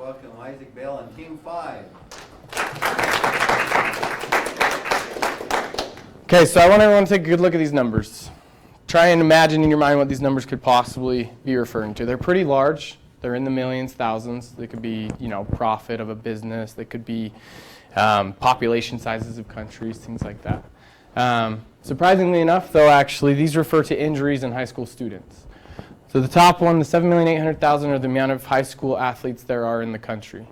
welcome Isaac Bell and Team 5. Okay, so I want everyone to take a good look at these numbers. Try and imagine in your mind what these numbers could possibly be referring to. They're pretty large. They're in the millions, thousands. They could be, profit of a business. They could be population sizes of countries, things like that. Surprisingly enough, though, actually, these refer to injuries in high school students. So the top one, the 7,800,000, are the amount of high school athletes there are in the country.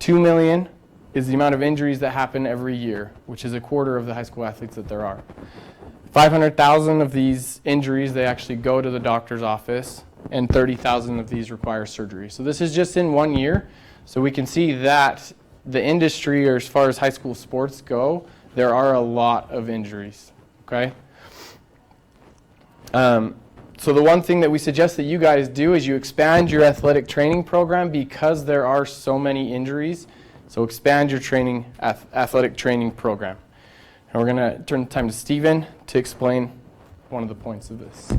2 million is the amount of injuries that happen every year, which is a quarter of the high school athletes that there are. 500,000 of these injuries, they actually go to the doctor's office, and 30,000 of these require surgery. So this is just in 1 year. So we can see that the industry, or as far as high school sports go, there are a lot of injuries, okay? So the one thing that we suggest that you guys do is you expand your athletic training program because there are so many injuries. So expand your athletic training program. And we're going to turn the time to Stephen to explain one of the points of this.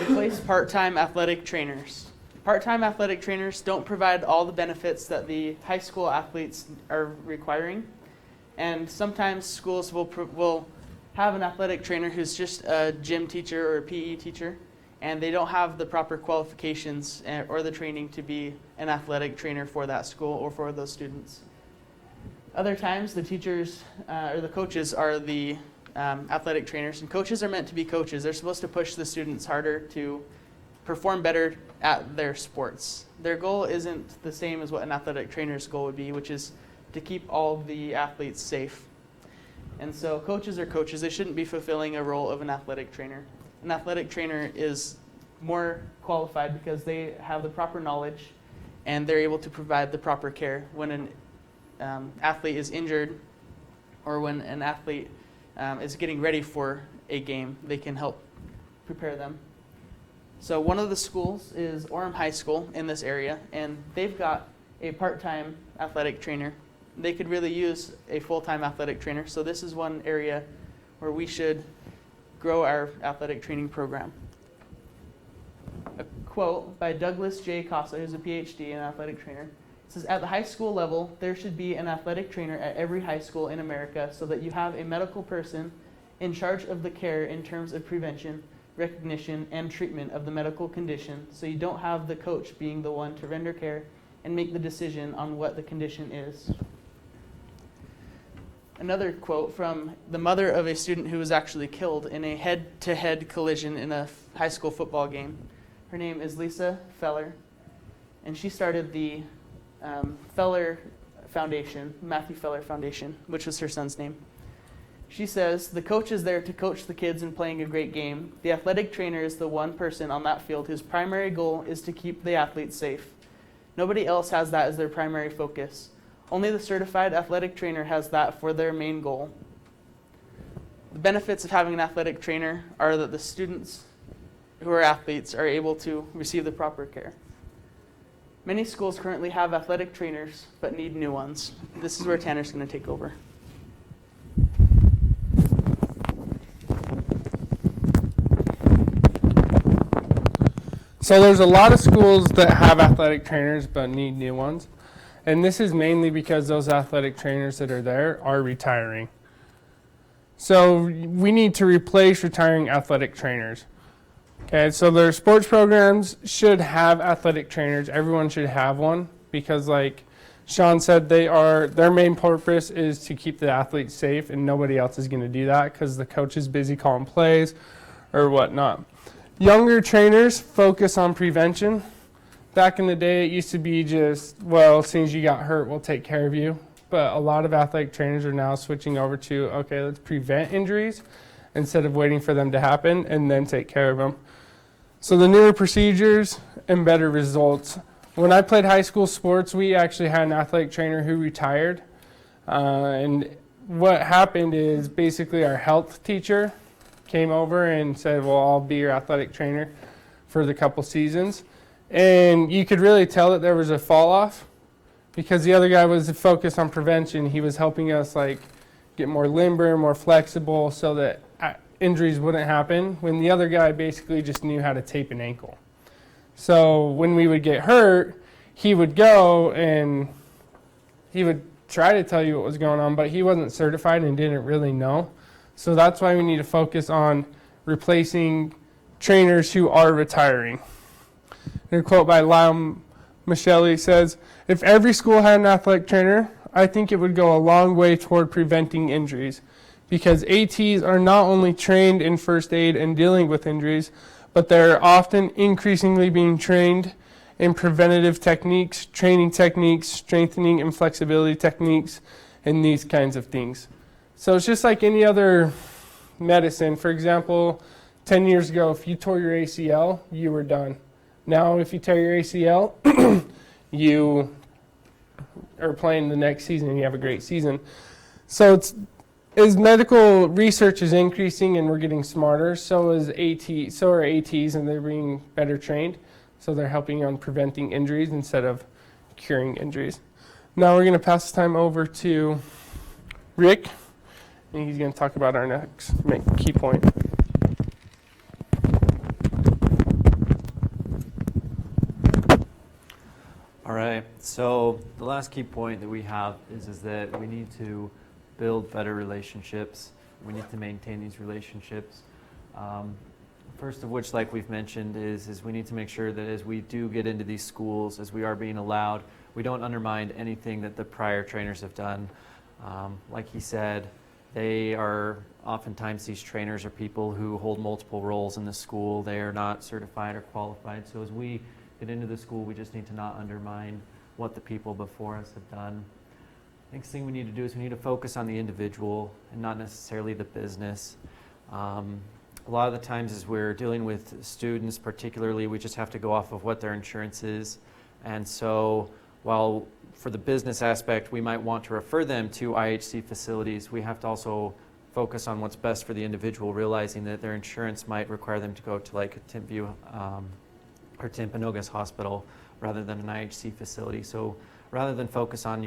Replace part-time athletic trainers. Part-time athletic trainers don't provide all the benefits that the high school athletes are requiring. And sometimes schools will have an athletic trainer who's just a gym teacher or a PE teacher, and they don't have the proper qualifications or the training to be an athletic trainer for that school or for those students. Other times, the teachers or the coaches are the athletic trainers, and coaches are meant to be coaches. They're supposed to push the students harder to perform better at their sports. Their goal isn't the same as what an athletic trainer's goal would be, which is to keep all the athletes safe. And so coaches are coaches. They shouldn't be fulfilling a role of an athletic trainer. An athletic trainer is more qualified because they have the proper knowledge and they're able to provide the proper care when an athlete is injured or when an athlete is getting ready for a game. They can help prepare them. So one of the schools is Orem High School in this area, and they've got a part-time athletic trainer. They could really use a full-time athletic trainer, so this is one area where we should grow our athletic training program. A quote by Douglas J. Casa, who's a PhD and athletic trainer. It says, "At the high school level, there should be an athletic trainer at every high school in America so that you have a medical person in charge of the care in terms of prevention, recognition, and treatment of the medical condition, so you don't have the coach being the one to render care and make the decision on what the condition is." Another quote from the mother of a student who was actually killed in a head-to-head collision in a high school football game. Her name is Lisa Feller, and she started the Feller Foundation, Matthew Feller Foundation, which was her son's name. She says, "The coach is there to coach the kids in playing a great game. The athletic trainer is the one person on that field whose primary goal is to keep the athletes safe. Nobody else has that as their primary focus. Only the certified athletic trainer has that for their main goal." The benefits of having an athletic trainer are that the students who are athletes are able to receive the proper care. Many schools currently have athletic trainers, but need new ones. This is where Tanner's going to take over. So there's a lot of schools that have athletic trainers but need new ones. And this is mainly because those athletic trainers that are there are retiring. So we need to replace retiring athletic trainers. Okay, so their sports programs should have athletic trainers. Everyone should have one because, like Sean said, their main purpose is to keep the athletes safe, and nobody else is going to do that because the coach is busy calling plays or whatnot. Younger trainers focus on prevention. Back in the day, it used to be just, well, as soon as you got hurt, we'll take care of you. But a lot of athletic trainers are now switching over to, okay, let's prevent injuries instead of waiting for them to happen and then take care of them. So the newer procedures and better results. When I played high school sports, we actually had an athletic trainer who retired. And what happened is basically our health teacher came over and said, well, I'll be your athletic trainer for the couple seasons. And you could really tell that there was a fall off because the other guy was focused on prevention. He was helping us like get more limber, more flexible, so that injuries wouldn't happen, when the other guy basically just knew how to tape an ankle. So when we would get hurt, he would go and he would try to tell you what was going on, but he wasn't certified and didn't really know. So that's why we need to focus on replacing trainers who are retiring. And a quote by Lyle Michele says, "If every school had an athletic trainer, I think it would go a long way toward preventing injuries, because ATs are not only trained in first aid and dealing with injuries, but they're often increasingly being trained in preventative techniques, training techniques, strengthening and flexibility techniques, and these kinds of things." So it's just like any other medicine. For example, 10 years ago, if you tore your ACL, you were done. Now, if you tear your ACL, you are playing the next season and you have a great season. So it's, as medical research is increasing and we're getting smarter, so are ATs, and they're being better trained. So they're helping on preventing injuries instead of curing injuries. Now we're going to pass the time over to Rick, and he's going to talk about our next key point. All right, so the last key point that we have is that we need to build better relationships. We need to maintain these relationships. First of which, like we've mentioned, is we need to make sure that as we do get into these schools, as we are being allowed, we don't undermine anything that the prior trainers have done. Like he said, they are oftentimes, these trainers are people who hold multiple roles in the school. They are not certified or qualified. So as we get into the school, we just need to not undermine what the people before us have done. Next thing we need to do is we need to focus on the individual and not necessarily the business. A lot of the times as we're dealing with students particularly, we just have to go off of what their insurance is. And so while for the business aspect, we might want to refer them to IHC facilities, we have to also focus on what's best for the individual, realizing that their insurance might require them to go to like a Timpview or Timpanogos Hospital rather than an IHC facility. So rather than focus on,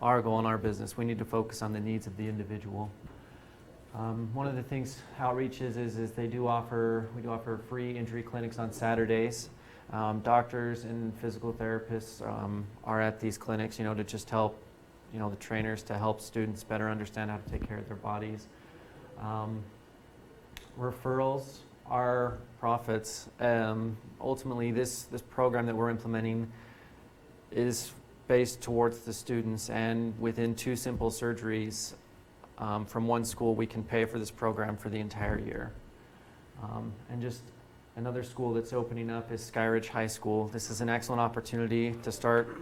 our goal and our business, we need to focus on the needs of the individual. One of the things Outreach is we do offer free injury clinics on Saturdays. Doctors and physical therapists are at these clinics, to just help, the trainers to help students better understand how to take care of their bodies. Referrals are profits. Ultimately, this program that we're implementing is based towards the students, and within 2 simple surgeries from one school, we can pay for this program for the entire year. And just another school that's opening up is Skyridge High School. This is an excellent opportunity to start,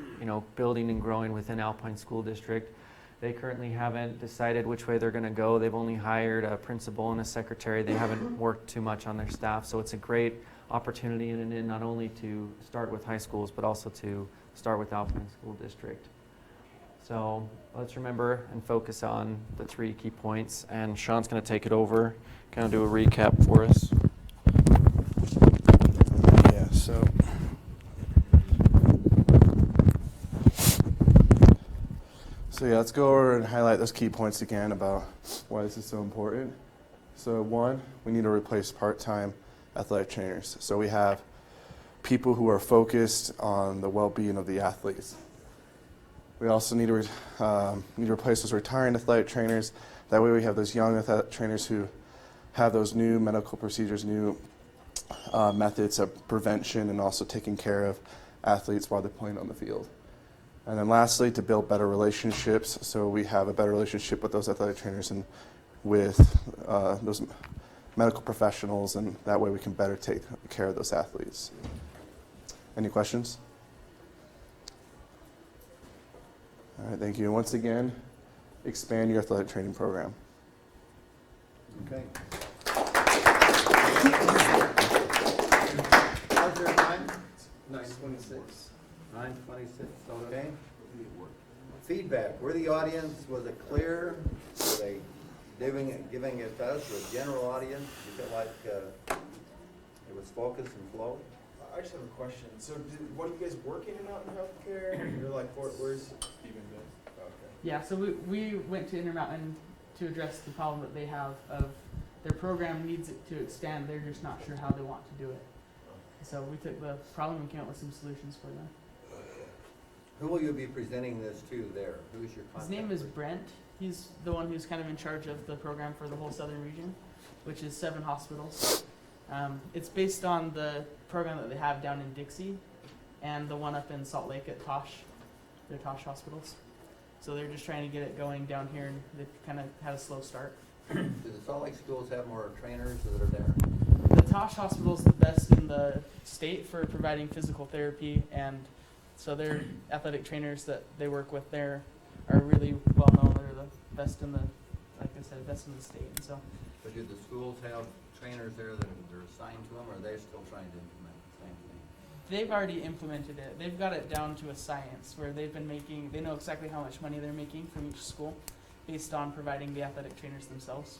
building and growing within Alpine School District. They currently haven't decided which way they're going to go. They've only hired a principal and a secretary. They haven't worked too much on their staff, so it's a great opportunity and not only to start with high schools, but also to start with Alpine School District. So let's remember and focus on the 3 key points, and Sean's going to take it over, kind of do a recap for us. Yeah, so let's go over and highlight those key points again about why this is so important. So 1, we need to replace part-time athletic trainers. So we have people who are focused on the well-being of the athletes. We also need to replace those retiring athletic trainers. That way we have those young athletic trainers who have those new medical procedures, new methods of prevention, and also taking care of athletes while they're playing on the field. And then lastly, to build better relationships, so we have a better relationship with those athletic trainers and with those medical professionals, and that way we can better take care of those athletes. Any questions? All right, thank you. And once again, expand your athletic training program. Okay. How's your time? 9:26. 9:26, okay. Feedback, were the audience, was it clear? Were they giving it to us, the general audience? You feel like it was focused and flow? I just have a question. So, what are you guys working in Mountain Healthcare? You're like, where's Stephen been? Okay. Yeah, so we went to Intermountain to address the problem that they have of their program needs it to expand. They're just not sure how they want to do it. So we took the problem and came up with some solutions for them. Who will you be presenting this to there? Who's your contact? His name is person? Brent. He's the one who's kind of in charge of the program for the whole southern region, which is 7 hospitals. It's based on the program that they have down in Dixie and the one up in Salt Lake at Tosh. They're Tosh hospitals. So they're just trying to get it going down here, and they've kind of had a slow start. Do the Salt Lake schools have more trainers that are there? The Tosh Hospital is the best in the state for providing physical therapy, and so their athletic trainers that they work with there are really well known. They're the best in the, like I said, best in the state. And so But do the schools have trainers there that are assigned to them, or are they still trying to implement the same thing? they've already implemented it. They've got it down to a science where they've been making, they know exactly how much money they're making from each school based on providing the athletic trainers themselves.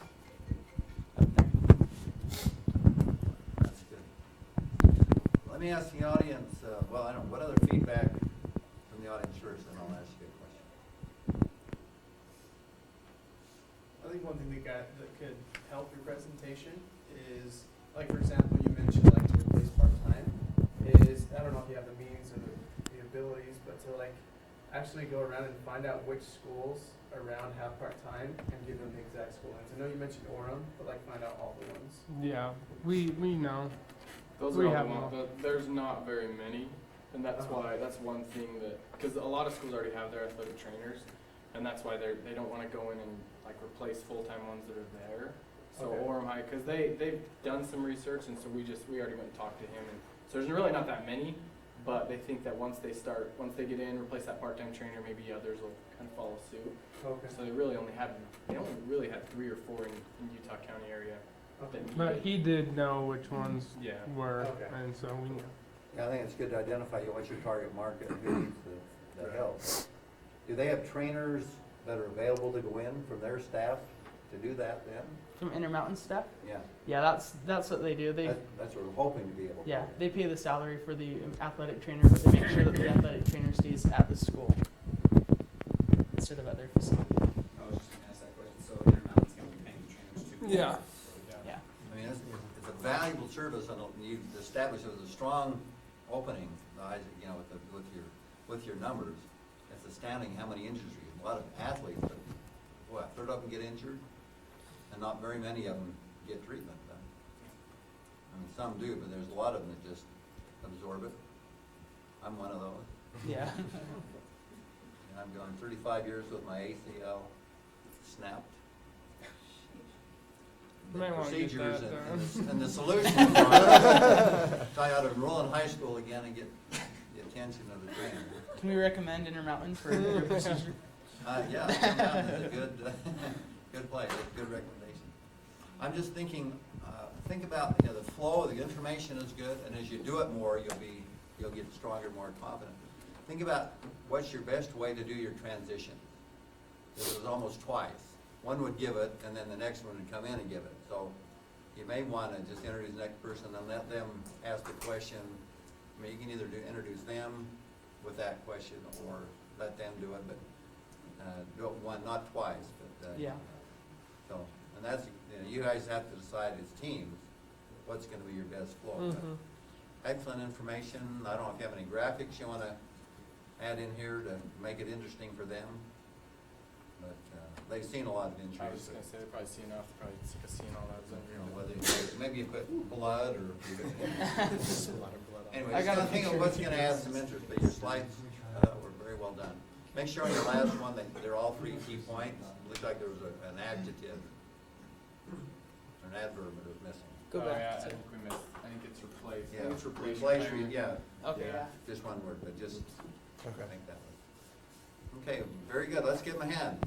Up there. That's good. Let me ask the audience, well, I don't know, what other feedback from the audience first, and I'll ask you a question. I think one thing that could help your presentation is, like, for example, you mentioned like to replace part-time is, I don't know if you have the means or the abilities, but to like actually go around and find out which schools around have part-time and give them the exact school names. I know you mentioned Orem, but like find out all the ones. Yeah, we know. Those We are all have the ones, them all. but there's not very many, and that's Uh-huh. why, that's one thing that, because a lot of schools already have their athletic trainers, and that's why they don't want to go in and like replace full-time ones that are there. So Okay. Orem High, because they've done some research, and so we already went and talked to him, and so there's really not that many, but they think that once they get in, replace that part-time trainer, maybe others will kind of follow suit. Okay. So they only really had 3 or 4 in Utah County area. Okay. that But needed- he did know which ones Yeah. were, Okay. and so we knew. Yeah, I think it's good to identify what's your target market, who needs the help. Do they have trainers that are available to go in from their staff to do that then? From Intermountain staff? Yeah, Yeah, that's what they do. They that's what we're hoping to be able to. yeah, they pay the salary for the athletic trainer, but they make sure that the athletic trainer stays at the school instead of at their facility. I was just gonna ask that question, so Intermountain's gonna be paying the trainers too? Yeah. Yeah. I mean, it's a valuable service, and you've established it was a strong opening, you know, with your numbers. It's astounding how many injuries, a lot of athletes, but what, a third of them get injured? And not very many of them get treatment done. I mean, some do, but there's a lot of them that just absorb it. I'm one of those. Yeah. And I've gone 35 years with my ACL snapped. The Might wanna get procedures that and the solutions are, I ought to enroll in high school again and get the attention of the trainer. Can we recommend Intermountain for your procedure? Yeah, Intermountain is a good, good place, a good recommendation. I'm just thinking, think about, you know, the flow, the information is good, and as you do it more, you'll get stronger, more confident. Think about what's your best way to do your transition. It was almost twice. One would give it, and then the next one would come in and give it. So you may want to just introduce the next person and let them ask the question. I mean, you can either introduce them with that question or let them do it, but do it one, not twice. But Yeah. So, and that's, you know, you guys have to decide as teams what's going to be your best flow. But Mhm. excellent information. I don't know if you have any graphics you want to add in here to make it interesting for them. But they've seen a lot of I was injuries. just gonna say, they've probably seen enough, probably sick of seeing all that. You know, whether maybe you put blood or. Just a lot of blood on it. Anyway, I just got a think of picture. what's going to add some interest, but your slides were very well done. Make sure on your last one that they're all 3 key points. It looks like there was an adjective or an adverb that was missing. Go Oh, back. yeah, I to- think we missed, I think it's replaced. Yeah, It's replaced. replace, trainer. yeah, Okay, yeah. just one word, but just Okay. think that way. Okay, very good. Let's give them a hand.